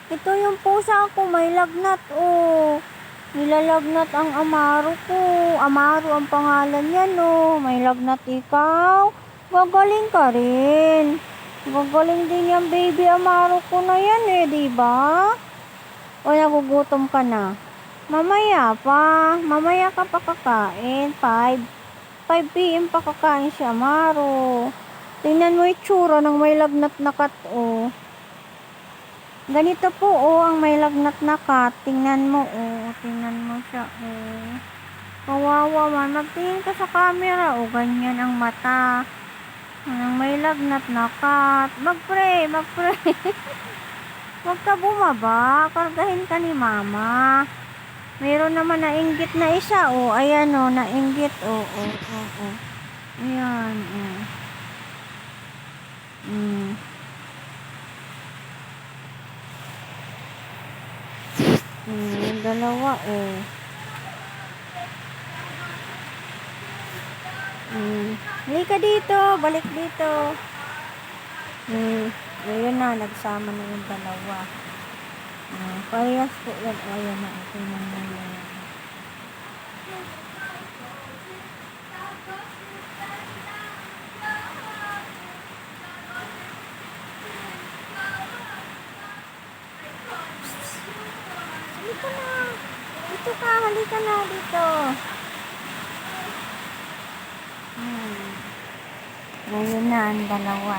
Ito yung pusa ko, may lagnat, oh. Nilalagnat ang Amaro ko. Amaro ang pangalan niyan, oh. May lagnat ikaw. Gagaling ka rin. Gagaling din yung baby Amaro ko na yan, eh, diba? O nagugutom ka na? Mamaya pa. Mamaya ka pa kakain. 5 p.m. pa kakain si Amaro. Tingnan mo itsura ng may lagnat na cat, oh. Ganito po, oh, ang may lagnat na cat. Tingnan mo, oh. Tingnan mo siya, oh. Kawawa man. Magtingin ka sa camera, oh. Ganyan ang mata. Ang may lagnat na cat. Mag-pray. Huwag ka bumaba. Kargahin ka ni mama. Mayroon naman nainggit na isa, oh. Ayan, oh. Nainggit, oh. Ayan, oh. Yung dalawa, oh. Halika dito, balik dito. Ayun na, nagsama na yung dalawa. Parehas po yan. Ayan na, ito na yan. Halika na. Dito ka, halika na dito. Ngayon na ang dalawa.